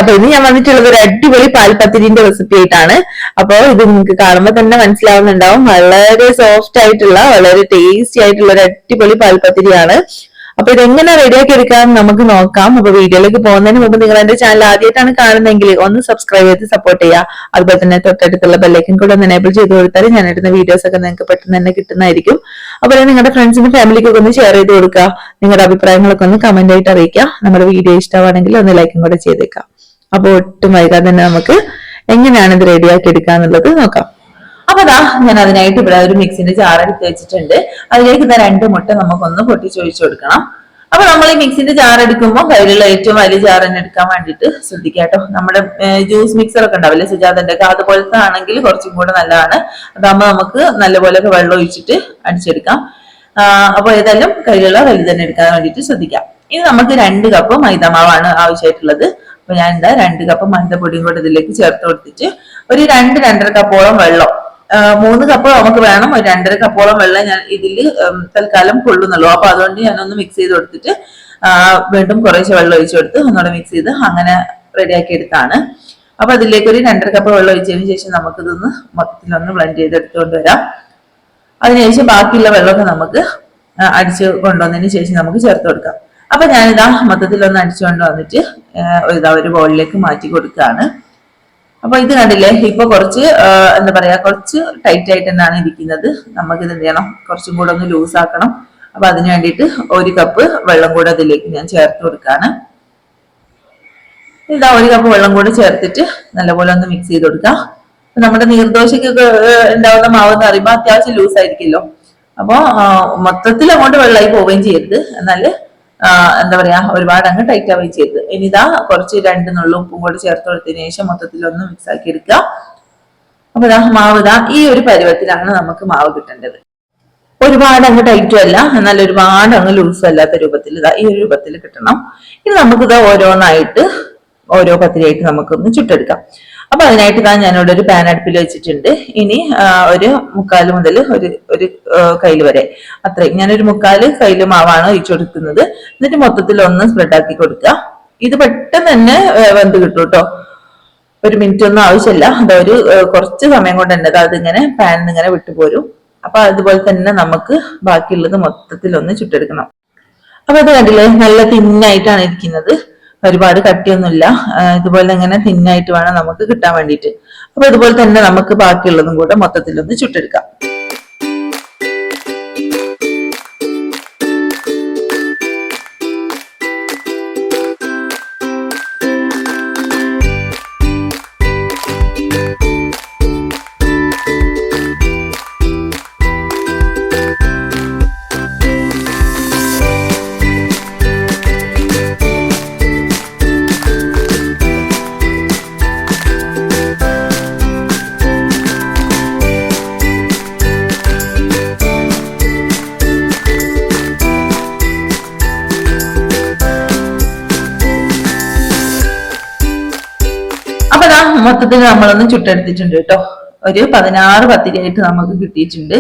അപ്പൊ ഇന്ന് ഞാൻ വന്നിട്ടുള്ളത് ഒരു അടിപൊളി പാൽപത്തിരിന്റെ റെസിപ്പി ആയിട്ടാണ്. അപ്പൊ ഇത് നിങ്ങൾക്ക് കാണുമ്പോൾ തന്നെ മനസ്സിലാവുന്നുണ്ടാവും, വളരെ സോഫ്റ്റ് ആയിട്ടുള്ള വളരെ ടേസ്റ്റി ആയിട്ടുള്ള ഒരു അടിപൊളി പാൽപത്തിരിയാണ്. അപ്പൊ ഇതെങ്ങനെ റെഡിയാക്കി എടുക്കാം നമുക്ക് നോക്കാം. അപ്പൊ വീഡിയോയിലേക്ക് പോകുന്നതിന് മുമ്പ് നിങ്ങൾ എന്റെ ചാനൽ ആദ്യമായിട്ടാണ് കാണുന്നതെങ്കിൽ ഒന്ന് സബ്സ്ക്രൈബ് ചെയ്ത് സപ്പോർട്ട് ചെയ്യുക. അതുപോലെ തന്നെ തൊട്ടടുത്തുള്ള ബെല്ലൈക്കൻ കൂടെ ഒന്ന് എനേബിൾ ചെയ്ത് കൊടുത്താൽ ഞാൻ ഇടുന്ന വീഡിയോസ് ഒക്കെ നിങ്ങൾക്ക് പെട്ടെന്ന് തന്നെ കിട്ടുന്നതായിരിക്കും. അതുപോലെ നിങ്ങളുടെ ഫ്രണ്ട്സിനും ഫാമിലിക്കൊക്കെ ഒന്ന് ഷെയർ ചെയ്ത് കൊടുക്കുക. നിങ്ങളുടെ അഭിപ്രായങ്ങളൊക്കെ ഒന്ന് കമന്റ് ആയിട്ട് അറിയിക്കുക. നമ്മുടെ വീഡിയോ ഇഷ്ടമാണെങ്കിൽ ഒന്ന് ലൈക്കും കൂടെ ചെയ്തേക്കാം. അപ്പൊ ഒട്ടും വൈകാതെ തന്നെ നമുക്ക് എങ്ങനെയാണ് ഇത് റെഡിയാക്കി എടുക്കുക എന്നുള്ളത് നോക്കാം. അപ്പൊ ദാ ഞാൻ അതിനായിട്ട് ഇവിടെ ഒരു മിക്സിന്റെ ജാർ എടുത്ത് വെച്ചിട്ടുണ്ട്. അതിലേക്ക് ഇതാ 2 മുട്ട നമുക്കൊന്ന് പൊട്ടിച്ചൊഴിച്ചു കൊടുക്കണം. അപ്പൊ നമ്മൾ ഈ മിക്സിന്റെ ജാർ എടുക്കുമ്പോൾ കയ്യിലുള്ള ഏറ്റവും വലിയ ജാർ തന്നെ എടുക്കാൻ വേണ്ടിയിട്ട് ശ്രദ്ധിക്കുക കേട്ടോ. നമ്മുടെ ജ്യൂസ് മിക്സർ ഒക്കെ ഉണ്ടാവില്ലേ സുജാതന്റെ ഒക്കെ, അതുപോലത്തെ ആണെങ്കിൽ കുറച്ചും കൂടെ നല്ലതാണ്. അതാകുമ്പോൾ നമുക്ക് നല്ലപോലെ വെള്ളം ഒഴിച്ചിട്ട് അടിച്ചെടുക്കാം. അപ്പൊ ഏതായാലും കയ്യിലുള്ള വലുത് തന്നെ എടുക്കാൻ വേണ്ടിയിട്ട് ശ്രദ്ധിക്കാം. ഇനി നമുക്ക് 2 കപ്പ് മൈദമാവാണ് ആവശ്യമായിട്ടുള്ളത്. അപ്പൊ ഞാൻ എന്താ 2 കപ്പ് മൈദപ്പൊടിയും കൂടെ ഇതിലേക്ക് ചേർത്ത് കൊടുത്തിട്ട് ഒരു 2-2.5 കപ്പോളം വെള്ളം, 3 കപ്പ് നമുക്ക് വേണം, ഒരു 2.5 കപ്പോളം വെള്ളം ഞാൻ ഇതിൽ തൽക്കാലം കൊള്ളുന്നുള്ളൂ. അപ്പൊ അതുകൊണ്ട് ഞാനൊന്ന് മിക്സ് ചെയ്ത് കൊടുത്തിട്ട് വീണ്ടും കുറേശ്ശെ വെള്ളം ഒഴിച്ചു കൊടുത്ത് ഒന്നുകൂടെ മിക്സ് ചെയ്ത് അങ്ങനെ റെഡിയാക്കി എടുത്താണ്. അപ്പൊ അതിലേക്ക് ഒരു 2.5 കപ്പ് വെള്ളം ഒഴിച്ചതിന് ശേഷം നമുക്കിതൊന്ന് മൊത്തത്തിലൊന്ന് ബ്ലെൻഡ് ചെയ്തെടുത്തുകൊണ്ട് വരാം. അതിനുശേഷം ബാക്കിയുള്ള വെള്ളമൊക്കെ നമുക്ക് അടിച്ച് കൊണ്ടുവന്നതിന് ശേഷം നമുക്ക് ചേർത്ത് കൊടുക്കാം. അപ്പൊ ഞാനിതാ മൊത്തത്തിലൊന്ന് അടിച്ചു കൊണ്ടുവന്നിട്ട് ഒരു ബൗളിലേക്ക് മാറ്റി കൊടുക്കുകയാണ്. അപ്പൊ ഇത് കണ്ടില്ലേ, ഇപ്പൊ കുറച്ച് എന്താ പറയാ, കുറച്ച് ടൈറ്റ് ആയിട്ട് തന്നെയാണ് ഇരിക്കുന്നത്. നമുക്കിത് എന്ത് ചെയ്യണം, കുറച്ചും കൂടെ ഒന്ന് ലൂസ് ആക്കണം. അപ്പൊ അതിന് വേണ്ടിയിട്ട് 1 കപ്പ് വെള്ളം കൂടെ അതിലേക്ക് ഞാൻ ചേർത്ത് കൊടുക്കുകയാണ്. ഇതാ 1 കപ്പ് വെള്ളം കൂടെ ചേർത്തിട്ട് നല്ലപോലെ ഒന്ന് മിക്സ് ചെയ്ത് കൊടുക്കാം. നമ്മുടെ നീർദോശക്കൊക്കെ ഉണ്ടാവുന്ന മാവ് എന്ന് പറയുമ്പോൾ അത്യാവശ്യം ലൂസ് ആയിരിക്കുമല്ലോ. അപ്പൊ മൊത്തത്തിൽ അങ്ങോട്ട് വെള്ളമായി പോവുകയും ചെയ്യരുത്, എന്നാൽ എന്താ പറയാ ഒരുപാട് അങ്ങ് ടൈറ്റ് ആവുകയും ചെയ്യരുത്. ഇനി ഇതാ കുറച്ച് 2 നുള്ളു ഉപ്പും കൂടി ചേർത്ത് കൊടുത്തതിന് ശേഷം മൊത്തത്തിലൊന്ന് മിക്സ് ആക്കി എടുക്കുക. അപ്പൊ ഇതാ മാവ് ഇതാ ഈ ഒരു പരുവത്തിലാണ് നമുക്ക് മാവ് കിട്ടേണ്ടത്. ഒരുപാട് അങ്ങ് ടൈറ്റും അല്ല, എന്നാൽ ഒരുപാട് അങ്ങ് ലൂസും അല്ലാത്ത രൂപത്തിൽ ഇതാ ഈ ഒരു രൂപത്തിൽ കിട്ടണം. ഇനി നമുക്കിത് ഓരോന്നായിട്ട് ഓരോ പത്തിരിയായിട്ട് നമുക്കൊന്ന് ചുട്ടെടുക്കാം. അപ്പൊ അതിനായിട്ട് ഇതാ ഞാനിവിടെ ഒരു പാൻ അടുപ്പിൽ വെച്ചിട്ടുണ്ട്. ഇനി ഒരു 3/4 മുതൽ ഒരു കയ്യിൽ വരെ അത്രയും ഞാനൊരു 3/4 കയ്യിൽ മാവാണ് ഒഴിച്ചു കൊടുക്കുന്നത്. എന്നിട്ട് മൊത്തത്തിൽ ഒന്ന് സ്പ്രെഡ് ആക്കി കൊടുക്കുക. ഇത് പെട്ടെന്ന് തന്നെ വെന്ത് കിട്ടും കേട്ടോ, 1 മിനിറ്റ് ഒന്നും ആവശ്യമില്ല. അതൊരു കുറച്ച് സമയം കൊണ്ട് തന്നെ അതിങ്ങനെ പാനിൽ നിന്ന് ഇങ്ങനെ വിട്ടുപോരും. അപ്പൊ അതുപോലെ തന്നെ നമുക്ക് ബാക്കിയുള്ളത് മൊത്തത്തിൽ ഒന്ന് ചുട്ടെടുക്കണം. അപ്പൊ അത് കണ്ടില്ലേ, നല്ല തിന്നായിട്ടാണ് ഇരിക്കുന്നത്, ഒരുപാട് കട്ടിയൊന്നുമില്ല. ഇതുപോലെ ഇങ്ങനെ തിന്നായിട്ട് വേണം നമുക്ക് കിട്ടാൻ വേണ്ടിയിട്ട്. അപ്പൊ ഇതുപോലെ തന്നെ നമുക്ക് ബാക്കിയുള്ളതും കൂടെ മൊത്തത്തിലൊന്ന് ചുട്ടെടുക്കാം. മൊത്തത്തിൽ നമ്മളൊന്ന് ചുട്ടെടുത്തിട്ടുണ്ട് കേട്ടോ. ഒരു 16 പത്തിരിയായിട്ട് നമുക്ക് കിട്ടിയിട്ടുണ്ട്.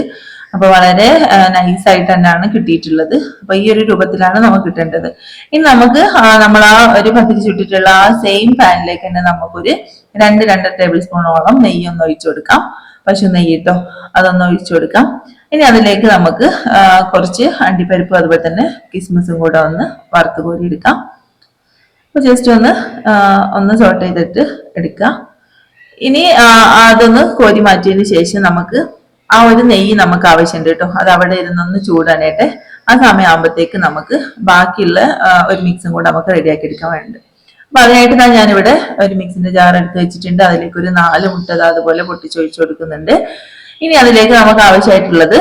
അപ്പൊ വളരെ നൈസായിട്ട് തന്നെയാണ് കിട്ടിയിട്ടുള്ളത്. അപ്പൊ ഈ ഒരു രൂപത്തിലാണ് നമുക്ക് കിട്ടേണ്ടത്. ഇനി നമുക്ക് നമ്മൾ ആ ഒരു പത്തിരി ചുട്ടിട്ടുള്ള ആ സെയിം പാനിലേക്ക് തന്നെ നമുക്കൊരു 2-2.5 ടേബിൾ സ്പൂണോളം നെയ്യൊന്ന് ഒഴിച്ചു കൊടുക്കാം. പശു നെയ്യ് കേട്ടോ, അതൊന്ന് ഒഴിച്ചു കൊടുക്കാം. ഇനി അതിലേക്ക് നമുക്ക് കുറച്ച് അണ്ടിപ്പരിപ്പ് അതുപോലെ തന്നെ കിസ്മിസും കൂടെ ഒന്ന് വറുത്ത് കോരി എടുക്കാം. അപ്പൊ ജസ്റ്റ് ഒന്ന് സോട്ട് ചെയ്തിട്ട് എടുക്കാം. ഇനി അതൊന്ന് കോരി മാറ്റിയതിന് ശേഷം നമുക്ക് ആ ഒരു നെയ്യ് നമുക്ക് ആവശ്യമുണ്ട് കേട്ടോ. അത് അവിടെ ഇരുന്നൊന്ന് ചൂടാനായിട്ട്. ആ സമയമാകുമ്പോഴത്തേക്ക് നമുക്ക് ബാക്കിയുള്ള ഒരു മിക്സും കൂടെ നമുക്ക് റെഡിയാക്കി എടുക്കാൻ വേണ്ടി. അപ്പൊ അതിനായിട്ട് ഞാനിവിടെ ഒരു മിക്സിന്റെ ജാർ എടുത്ത് വെച്ചിട്ടുണ്ട്. അതിലേക്ക് ഒരു 4 മുട്ട അതുപോലെ പൊട്ടിച്ചൊഴിച്ചു കൊടുക്കുന്നുണ്ട്. ഇനി അതിലേക്ക് നമുക്ക് ആവശ്യമായിട്ടുള്ളത്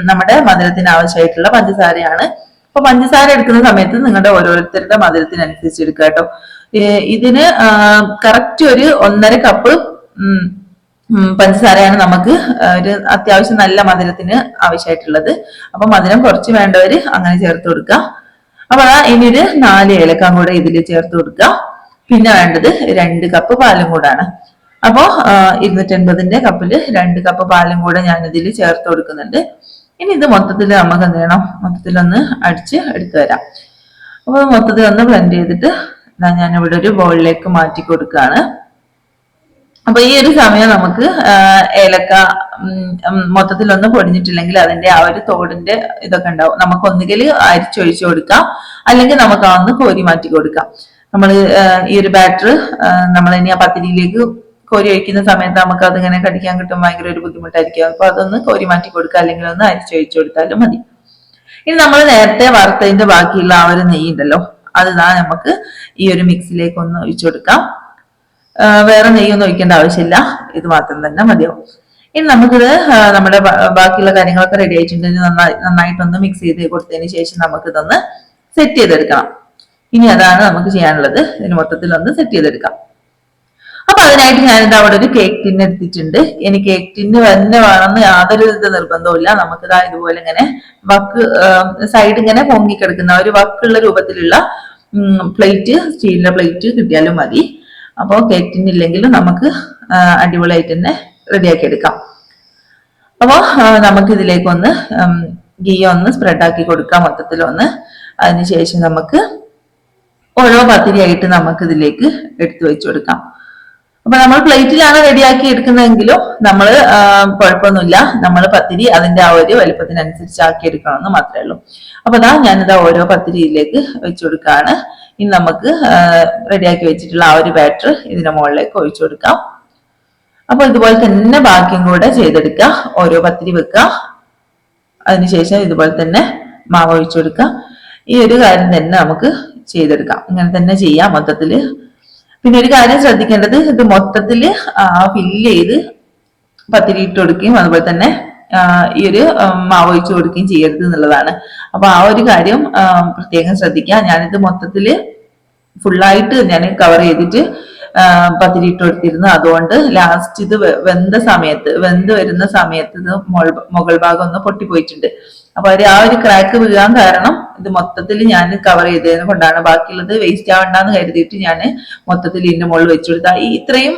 നമ്മുടെ മധുരത്തിന് ആവശ്യമായിട്ടുള്ള പഞ്ചസാരയാണ്. അപ്പൊ പഞ്ചസാര എടുക്കുന്ന സമയത്ത് നിങ്ങളുടെ ഓരോരുത്തരുടെ മധുരത്തിനനുസരിച്ച് എടുക്കുക കേട്ടോ. ഇതിന് കറക്റ്റ് ഒരു 1.5 കപ്പ് പഞ്ചസാരയാണ് നമുക്ക് ഒരു അത്യാവശ്യം നല്ല മധുരത്തിന് ആവശ്യമായിട്ടുള്ളത്. അപ്പൊ മധുരം കുറച്ച് വേണ്ടവര് അങ്ങനെ ചേർത്ത് കൊടുക്കുക. അപ്പൊ ഇനി ഒരു 4 ഏലക്കം കൂടെ ഇതിൽ ചേർത്ത് കൊടുക്കുക. പിന്നെ വേണ്ടത് 2 കപ്പ് പാലും കൂടാണ്. അപ്പോ 250ന്റെ കപ്പില് 2 കപ്പ് പാലും കൂടെ ഞാൻ ഇതിൽ ചേർത്ത് കൊടുക്കുന്നുണ്ട്. ഇനി ഇത് മൊത്തത്തിൽ നമുക്ക് എന്ത് ചെയ്യണം, മൊത്തത്തിലൊന്ന് അടിച്ച് എടുത്തു വരാം. അപ്പൊ മൊത്തത്തിൽ ഒന്ന് ബ്ലെൻഡ് ചെയ്തിട്ട് ഞാൻ ഇവിടെ ഒരു ബൗളിലേക്ക് മാറ്റി കൊടുക്കുകയാണ്. അപ്പൊ ഈ ഒരു സമയം നമുക്ക് ഏലക്ക മൊത്തത്തിലൊന്ന് പൊടിഞ്ഞിട്ടില്ലെങ്കിൽ അതിന്റെ ആ ഒരു തോടിന്റെ ഇതൊക്കെ ഉണ്ടാവും. നമുക്ക് ഒന്നുകിൽ അരിച്ചൊഴിച്ചു കൊടുക്കാം, അല്ലെങ്കിൽ നമുക്ക് അതൊന്ന് കോരി മാറ്റി കൊടുക്കാം. നമ്മൾ ഈ ഒരു ബാറ്റർ നമ്മൾ ഇനി ആ പത്തിരിയിലേക്ക് കോരി ഒഴിക്കുന്ന സമയത്ത് നമുക്ക് അതിങ്ങനെ കടിക്കാൻ കിട്ടും, ഭയങ്കര ഒരു ബുദ്ധിമുട്ടായിരിക്കും. അപ്പൊ അതൊന്ന് കോരി മാറ്റി കൊടുക്കുക, അല്ലെങ്കിൽ ഒന്ന് അരിച്ചൊഴിച്ചു കൊടുത്താലും മതി. ഇനി നമ്മൾ നേരത്തെ വറുത്തതിന്റെ ബാക്കിയുള്ള ആ ഒരു നെയ്യ് ഉണ്ടല്ലോ, അത് നമുക്ക് ഈ ഒരു മിക്സിലേക്ക് ഒന്ന് ഒഴിച്ചു കൊടുക്കാം. വേറെ നെയ്യൊന്നും ഒഴിക്കേണ്ട ആവശ്യമില്ല, ഇത് മാത്രം തന്നെ മതിയാവും. ഇനി നമുക്കിത് നമ്മുടെ ബാക്കിയുള്ള കാര്യങ്ങളൊക്കെ റെഡി ആയിട്ടുണ്ടെങ്കിൽ നന്നായിട്ടൊന്ന് മിക്സ് ചെയ്ത് കൊടുത്തതിന് ശേഷം നമുക്കിതൊന്ന് സെറ്റ് ചെയ്തെടുക്കണം. ഇനി അതാണ് നമുക്ക് ചെയ്യാനുള്ളത്, ഇതിന് മൊത്തത്തിലൊന്ന് സെറ്റ് ചെയ്തെടുക്കാം. അപ്പൊ അതിനായിട്ട് ഞാനിത് അവിടെ ഒരു കേക്ക് ടിന്ന് എടുത്തിട്ടുണ്ട്. ഇനി കേക്ക് ടിന്ന് തന്നെ വേണമെന്ന് യാതൊരു നിർബന്ധവുമില്ല. നമുക്കിതാ ഇതുപോലെ ഇങ്ങനെ വക്ക് സൈഡ് ഇങ്ങനെ പൊങ്ങിക്കിടക്കുന്ന ഒരു വക്കുള്ള രൂപത്തിലുള്ള പ്ലേറ്റ്, സ്റ്റീലിന്റെ പ്ലേറ്റ് കിട്ടിയാലും മതി. അപ്പോൾ കേക്ക് ടിൻ ഇല്ലെങ്കിലും നമുക്ക് അടിപൊളിയായിട്ട് തന്നെ റെഡിയാക്കി എടുക്കാം. അപ്പോൾ നമുക്ക് ഇതിലേക്കൊന്ന് ഗീ ഒന്ന് സ്പ്രെഡ് ആക്കി കൊടുക്കാം മൊത്തത്തിലൊന്ന്. അതിനുശേഷം നമുക്ക് ഓരോ പത്തിരിയായിട്ട് നമുക്ക് ഇതിലേക്ക് എടുത്തു വെച്ചു കൊടുക്കാം. അപ്പൊ നമ്മൾ പ്ലേറ്റിലാണ് റെഡിയാക്കി എടുക്കുന്നതെങ്കിലും നമ്മൾ കുഴപ്പമൊന്നുമില്ല, നമ്മൾ പത്തിരി അതിന്റെ ആ ഒരു വലുപ്പത്തിനനുസരിച്ച് ആക്കി എടുക്കണമെന്ന് മാത്രമേ ഉള്ളൂ. അപ്പൊ ഞാനിതാ ഓരോ പത്തിരിയിലേക്ക് വെച്ചു കൊടുക്കുകയാണ്. ഇനി നമുക്ക് റെഡിയാക്കി വെച്ചിട്ടുള്ള ആ ഒരു ബാറ്റർ ഇതിന്റെ മുകളിലേക്ക് ഒഴിച്ചു കൊടുക്കാം. അപ്പൊ ഇതുപോലെ തന്നെ ബാക്കിയും കൂടെ ചെയ്തെടുക്കുക. ഓരോ പത്തിരി വെക്കുക, അതിനുശേഷം ഇതുപോലെ തന്നെ മാവ് ഒഴിച്ചു കൊടുക്കുക. ഈ ഒരു കാര്യം തന്നെ നമുക്ക് ചെയ്തെടുക്കാം. ഇങ്ങനെ തന്നെ ചെയ്യാം മൊത്തത്തില്. പിന്നെ ഒരു കാര്യം ശ്രദ്ധിക്കേണ്ടത്, ഇത് മൊത്തത്തില് ഫില്ല് ചെയ്ത് പത്തിരി ഇട്ട് കൊടുക്കുകയും അതുപോലെ തന്നെ ഈ ഒരു മാവ് ഒഴിച്ചു കൊടുക്കുകയും ചെയ്യരുത് എന്നുള്ളതാണ്. അപ്പൊ ആ ഒരു കാര്യം പ്രത്യേകം ശ്രദ്ധിക്കുക. ഞാനിത് മൊത്തത്തില് ഫുള്ളായിട്ട് ഞാൻ കവർ ചെയ്തിട്ട് പത്തിരി ഇട്ട് കൊടുത്തിരുന്നു. അതുകൊണ്ട് ലാസ്റ്റ് ഇത് വെന്ത് വരുന്ന സമയത്ത് ഇത് മുകൾ ഭാഗം ഒന്ന് പൊട്ടിപ്പോയിട്ടുണ്ട്. അപ്പൊ ആ ഒരു ക്രാക്ക് വീഴാൻ കാരണം ഇത് മൊത്തത്തിൽ ഞാൻ കവർ ചെയ്തതിനെ കൊണ്ടാണ്. ബാക്കിയുള്ളത് വേസ്റ്റ് ആവണ്ടെന്ന് കരുതിയിട്ട് ഞാൻ മൊത്തത്തിൽ ഇതിന്റെ മുകളിൽ വെച്ചു കൊടുത്താൽ ഇത്രയും,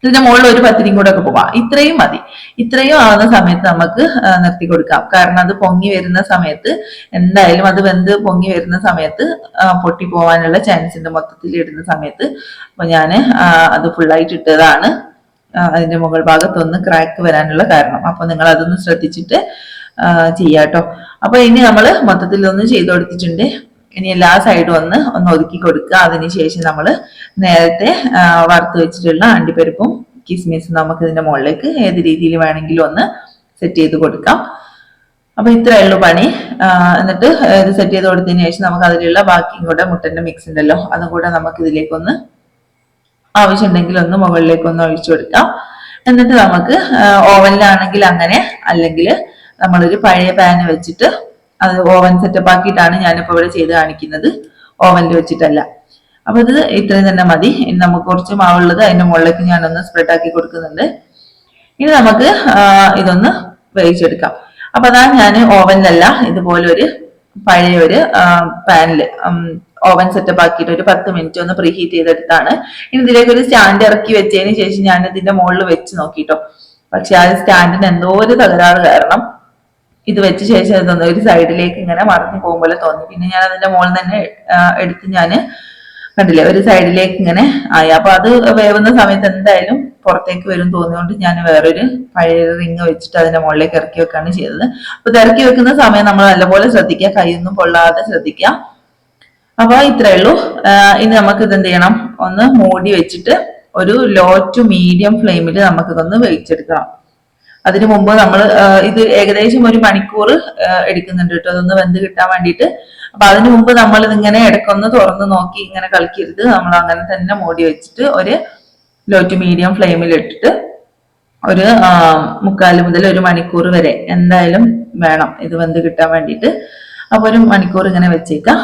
ഇതിന്റെ മുകളിൽ ഒരു പത്തിരിയും കൂടെ ഒക്കെ പോവാം. ഇത്രയും മതി. ഇത്രയും ആവുന്ന സമയത്ത് നമുക്ക് നിർത്തി കൊടുക്കാം. കാരണം അത് പൊങ്ങി വരുന്ന സമയത്ത് എന്തായാലും അത് വെന്ത് പൊങ്ങി വരുന്ന സമയത്ത് പൊട്ടി പോവാനുള്ള ചാൻസ് ഉണ്ട് മൊത്തത്തിൽ ഇടുന്ന സമയത്ത്. അപ്പൊ ഞാൻ അത് ഫുള്ളായിട്ട് ഇട്ടതാണ് അതിന്റെ മുകൾ ഭാഗത്തൊന്ന് ക്രാക്ക് വരാനുള്ള കാരണം. അപ്പൊ നിങ്ങൾ അതൊന്ന് ശ്രദ്ധിച്ചിട്ട് ചെയ്യാട്ടോ. അപ്പൊ ഇനി നമ്മൾ മൊത്തത്തിൽ ഒന്ന് ചെയ്തു കൊടുത്തിട്ടുണ്ട്. ഇനി എല്ലാ സൈഡും ഒന്ന് ഒതുക്കി കൊടുക്കുക. അതിനുശേഷം നമ്മൾ നേരത്തെ വറുത്ത് വെച്ചിട്ടുള്ള അണ്ടിപ്പരിപ്പും കിസ്മിസും നമുക്ക് ഇതിന്റെ മുകളിലേക്ക് ഏത് രീതിയിൽ വേണമെങ്കിലും ഒന്ന് സെറ്റ് ചെയ്ത് കൊടുക്കാം. അപ്പൊ ഇത്രയേ ഉള്ളൂ പണി. എന്നിട്ട് ഇത് സെറ്റ് ചെയ്ത് കൊടുത്തതിന് ശേഷം നമുക്ക് അതിലുള്ള ബാക്കിയും കൂടെ മുട്ടന്റെ മിക്സ് ഉണ്ടല്ലോ, അതും കൂടെ നമുക്ക് ഇതിലേക്കൊന്ന് ആവശ്യമുണ്ടെങ്കിൽ ഒന്ന് മുകളിലേക്ക് ഒന്ന് ഒഴിച്ചു കൊടുക്കാം. എന്നിട്ട് നമുക്ക് ഓവനിലാണെങ്കിൽ അങ്ങനെ, അല്ലെങ്കിൽ നമ്മളൊരു പഴയ പാന് വെച്ചിട്ട് അത് ഓവൻ സെറ്റപ്പ് ആക്കിയിട്ടാണ് ഞാനിപ്പോ ഇവിടെ ചെയ്ത് കാണിക്കുന്നത്, ഓവനിൽ വെച്ചിട്ടല്ല. അപ്പൊ ഇത് ഇത്രയും തന്നെ മതി. ഇനി നമുക്ക് കുറച്ച് മാവുള്ളത് അതിന്റെ മുകളിലേക്ക് ഞാനൊന്ന് സ്പ്രെഡ് ആക്കി കൊടുക്കുന്നുണ്ട്. ഇനി നമുക്ക് ഇതൊന്ന് വേവിച്ചെടുക്കാം. അപ്പൊ ഞാൻ ഓവനിലല്ല, ഇതുപോലെ ഒരു പഴയ ഒരു പാനില് ഓവൻ സെറ്റപ്പ് ആക്കിയിട്ട് ഒരു 10 മിനിറ്റ് ഒന്ന് പ്രീ ഹീറ്റ് ചെയ്തെടുത്താണ്. ഇനി ഇതിലേക്ക് ഒരു സ്റ്റാൻഡ് ഇറക്കി വെച്ചതിന് ശേഷം ഞാൻ ഇതിന്റെ മുകളിൽ വെച്ച് നോക്കിട്ടോ. പക്ഷെ ആ സ്റ്റാൻഡിന് എന്തോ ഒരു തകരാറ് കാരണം ഇത് വെച്ച ശേഷം ഇതൊന്ന് ഒരു സൈഡിലേക്ക് ഇങ്ങനെ മറിഞ്ഞു പോകും പോലെ തോന്നി. പിന്നെ ഞാൻ അതിന്റെ മുകളിൽ തന്നെ എടുത്ത് ഞാൻ കണ്ടില്ലേ ഒരു സൈഡിലേക്ക് ഇങ്ങനെ ആയി. അപ്പൊ അത് വേവുന്ന സമയത്ത് എന്തായാലും പുറത്തേക്ക് വരും തോന്നിയോണ്ട് ഞാൻ വേറൊരു പഴയ റിങ് വെച്ചിട്ട് അതിന്റെ മുകളിലേക്ക് ഇറക്കി വെക്കാണ് ചെയ്തത്. അപ്പൊ ഇത് ഇറക്കി വെക്കുന്ന സമയം നമ്മൾ നല്ലപോലെ ശ്രദ്ധിക്കുക, കൈയൊന്നും പൊള്ളാതെ ശ്രദ്ധിക്കുക. അപ്പൊ ഇത്രേ ഉള്ളൂ. ഇനി നമുക്ക് ഇത് എന്ത് ചെയ്യണം, ഒന്ന് മൂടി വെച്ചിട്ട് ഒരു ലോ ടു മീഡിയം ഫ്ലെയിമിൽ നമുക്കിതൊന്ന് വേവിച്ചെടുക്കണം. അതിനു മുമ്പ് നമ്മൾ ഇത് ഏകദേശം 1 മണിക്കൂർ എടുക്കുന്നുണ്ട് കേട്ടോ, അതൊന്ന് വെന്ത് കിട്ടാൻ വേണ്ടിയിട്ട്. അപ്പൊ അതിനു മുമ്പ് നമ്മൾ ഇതിങ്ങനെ ഇടയ്ക്കൊന്ന് തുറന്ന് നോക്കി ഇങ്ങനെ കളിക്കരുത്. നമ്മൾ അങ്ങനെ തന്നെ മൂടി വെച്ചിട്ട് ഒരു ലോ ടു മീഡിയം ഫ്ലെയിമിൽ ഇട്ടിട്ട് ഒരു 3/4 മുതൽ 1 മണിക്കൂർ വരെ എന്തായാലും വേണം ഇത് വെന്ത് കിട്ടാൻ വേണ്ടിയിട്ട്. അപ്പൊ 1 മണിക്കൂർ ഇങ്ങനെ വെച്ചേക്കാം.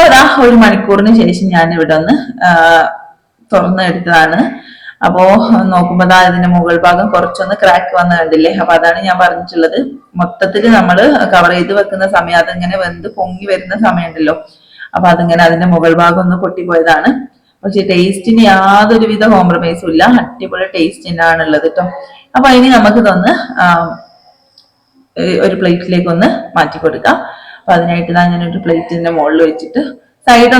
അതാ 1 മണിക്കൂറിന് ശേഷം ഞാൻ ഇവിടെ ഒന്ന് തുറന്ന് എടുത്തതാണ്. അപ്പോ നോക്കുമ്പോ ഇതിന്റെ മുകൾ ഭാഗം കുറച്ചൊന്ന് ക്രാക്ക് വന്ന് കണ്ടില്ലേ. അപ്പൊ അതാണ് ഞാൻ പറഞ്ഞിട്ടുള്ളത്, മൊത്തത്തിൽ നമ്മൾ കവർ ചെയ്ത് വെക്കുന്ന സമയം അതിങ്ങനെ വെന്ത് പൊങ്ങി വരുന്ന സമയം ഉണ്ടല്ലോ, അപ്പൊ അതിങ്ങനെ അതിന്റെ മുകൾ ഭാഗം ഒന്ന് പൊട്ടിപ്പോയതാണ്. പക്ഷെ ടേസ്റ്റിന് യാതൊരുവിധ കോംപ്രമൈസും ഇല്ല, അടിപൊളി ടേസ്റ്റ് തന്നെയാണുള്ളത് കേട്ടോ. അപ്പൊ ഇനി നമുക്കിതൊന്ന് ഒരു പ്ലേറ്റിലേക്ക് ഒന്ന് മാറ്റി കൊടുക്കാം. അപ്പൊ അതിനായിട്ട് ഞാനൊരു പ്ലേറ്റിന്റെ മുകളിൽ വെച്ചിട്ട് സൈഡ്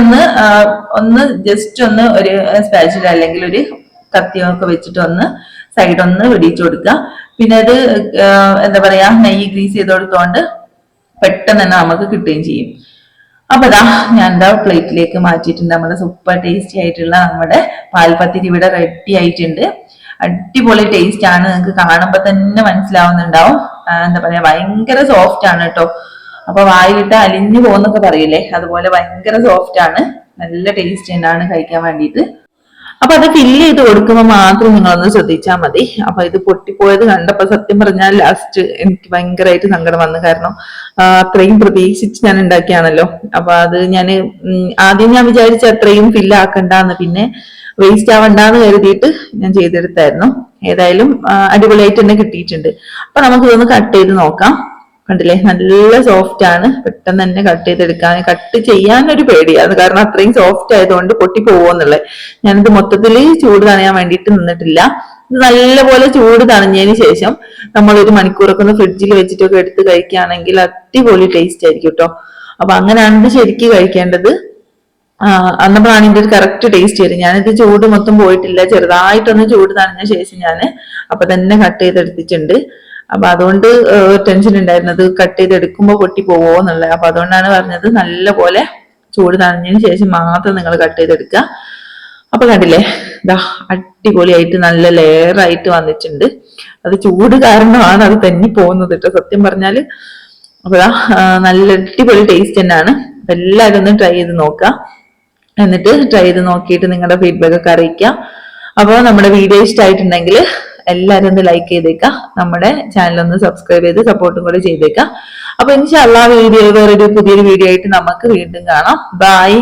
ഒന്ന് ജസ്റ്റ് ഒന്ന് ഒരു സ്പാച്ചില അല്ലെങ്കിൽ ഒരു കത്തിയൊക്കെ വെച്ചിട്ട് ഒന്ന് സൈഡ് ഒന്ന് വെടിയിച്ചു കൊടുക്കുക. പിന്നെ അത് എന്താ പറയാ നെയ്യ് ഗ്രീസ് ചെയ്ത് കൊടുത്തോണ്ട് പെട്ടെന്ന് തന്നെ നമുക്ക് കിട്ടുകയും ചെയ്യും. അപ്പൊ ഇതാ ഞാൻ എന്താ പ്ലേറ്റിലേക്ക് മാറ്റിയിട്ടുണ്ട്. നമ്മുടെ സൂപ്പർ ടേസ്റ്റി ആയിട്ടുള്ള നമ്മുടെ പാൽപ്പത്തിരി ഇവിടെ റെഡി ആയിട്ടുണ്ട്. അടിപൊളി ടേസ്റ്റ് ആണ്, നിങ്ങൾക്ക് കാണുമ്പോ തന്നെ മനസ്സിലാവുന്നുണ്ടാവും. എന്താ പറയാ ഭയങ്കര സോഫ്റ്റ് ആണ് കേട്ടോ. അപ്പൊ വായിലിട്ട് അലിഞ്ഞു പോകുന്നൊക്കെ പറയില്ലേ, അതുപോലെ ഭയങ്കര സോഫ്റ്റ് ആണ്. നല്ല ടേസ്റ്റ് തന്നെയാണ് കഴിക്കാൻ വേണ്ടിയിട്ട്. അപ്പൊ അത് ഫില്ല് ചെയ്ത് കൊടുക്കുമ്പോൾ മാത്രം നിങ്ങളൊന്ന് ശ്രദ്ധിച്ചാൽ മതി. അപ്പൊ ഇത് പൊട്ടിപ്പോയത് കണ്ടപ്പോ സത്യം പറഞ്ഞാൽ ലാസ്റ്റ് എനിക്ക് ഭയങ്കരമായിട്ട് സങ്കടം വന്നു. കാരണം അത്രയും പ്രതീക്ഷിച്ച് ഞാൻ ഉണ്ടാക്കിയാണല്ലോ. അപ്പൊ അത് ആദ്യം ഞാൻ വിചാരിച്ച അത്രയും ഫില്ല് ആക്കണ്ടെന്ന്, പിന്നെ വേസ്റ്റ് ആവണ്ടെന്ന് കരുതിയിട്ട് ഞാൻ ചെയ്തെടുത്തായിരുന്നു. ഏതായാലും അടിപൊളിയായിട്ട് തന്നെ കിട്ടിയിട്ടുണ്ട്. അപ്പൊ നമുക്ക് ഇതൊന്ന് കട്ട് ചെയ്ത് നോക്കാം. കണ്ടില്ലേ, നല്ല സോഫ്റ്റ് ആണ്. പെട്ടെന്ന് തന്നെ കട്ട് ചെയ്തെടുക്കാൻ, കട്ട് ചെയ്യാനൊരു പേടിയാണ്, കാരണം അത്രയും സോഫ്റ്റ് ആയതുകൊണ്ട് പൊട്ടി പോകുമെന്നുള്ളത്. ഞാനിത് മൊത്തത്തിൽ ചൂട് തണയാൻ വേണ്ടിയിട്ട് നിന്നിട്ടില്ല. ഇത് നല്ലപോലെ ചൂട് തണഞ്ഞതിന് ശേഷം നമ്മൾ ഒരു മണിക്കൂറൊക്കെ ഒന്ന് ഫ്രിഡ്ജിൽ വെച്ചിട്ടൊക്കെ എടുത്ത് കഴിക്കുകയാണെങ്കിൽ അടിപൊളി ടേസ്റ്റ് ആയിരിക്കും കേട്ടോ. അപ്പൊ അങ്ങനെയാണ് ഇത് ശരിക്കും കഴിക്കേണ്ടത്. അന്നപ്പോഴാണ് ഇതിന്റെ ഒരു കറക്റ്റ് ടേസ്റ്റ് വരും. ഞാനിത് ചൂട് മൊത്തം പോയിട്ടില്ല, ചെറുതായിട്ടൊന്ന് ചൂട് തണഞ്ഞ ശേഷം ഞാൻ അപ്പൊ തന്നെ കട്ട് ചെയ്തെടുത്തിട്ടുണ്ട്. അപ്പൊ അതുകൊണ്ട് ടെൻഷൻ ഉണ്ടായിരുന്നത് കട്ട് ചെയ്തെടുക്കുമ്പോ പൊട്ടി പോവോ എന്നുള്ളത്. അപ്പൊ അതുകൊണ്ടാണ് പറഞ്ഞത് നല്ല പോലെ ചൂട് തണഞ്ഞതിന് ശേഷം മാത്രം നിങ്ങൾ കട്ട് ചെയ്തെടുക്കുക. അപ്പൊ കണ്ടില്ലേ, ഇതാ അടിപൊളിയായിട്ട് നല്ല ലെയർ ആയിട്ട് വന്നിട്ടുണ്ട്. അത് ചൂട് കാരണമാണ് അത് തന്നെ പോകുന്നത് കേട്ടോ സത്യം പറഞ്ഞാല്. അപ്പൊ നല്ല അടിപൊളി ടേസ്റ്റ് തന്നെയാണ്. എല്ലാവരും ഒന്ന് ട്രൈ ചെയ്ത് നോക്കുക. എന്നിട്ട് ട്രൈ ചെയ്ത് നോക്കിയിട്ട് നിങ്ങളുടെ ഫീഡ്ബാക്ക് ഒക്കെ അറിയിക്കാം. അപ്പോൾ നമ്മുടെ വീഡിയോ ഇഷ്ടമായിട്ടുണ്ടെങ്കിൽ എല്ലാവരും ഒന്ന് ലൈക്ക് ചെയ്തേക്കാം. നമ്മുടെ ചാനൽ ഒന്ന് സബ്സ്ക്രൈബ് ചെയ്ത് സപ്പോർട്ടും കൂടെ ചെയ്തേക്കാം. അപ്പൊ ഇൻഷാ അല്ലാഹ് പുതിയൊരു വീഡിയോ ആയിട്ട് നമുക്ക് വീണ്ടും കാണാം. ബൈ.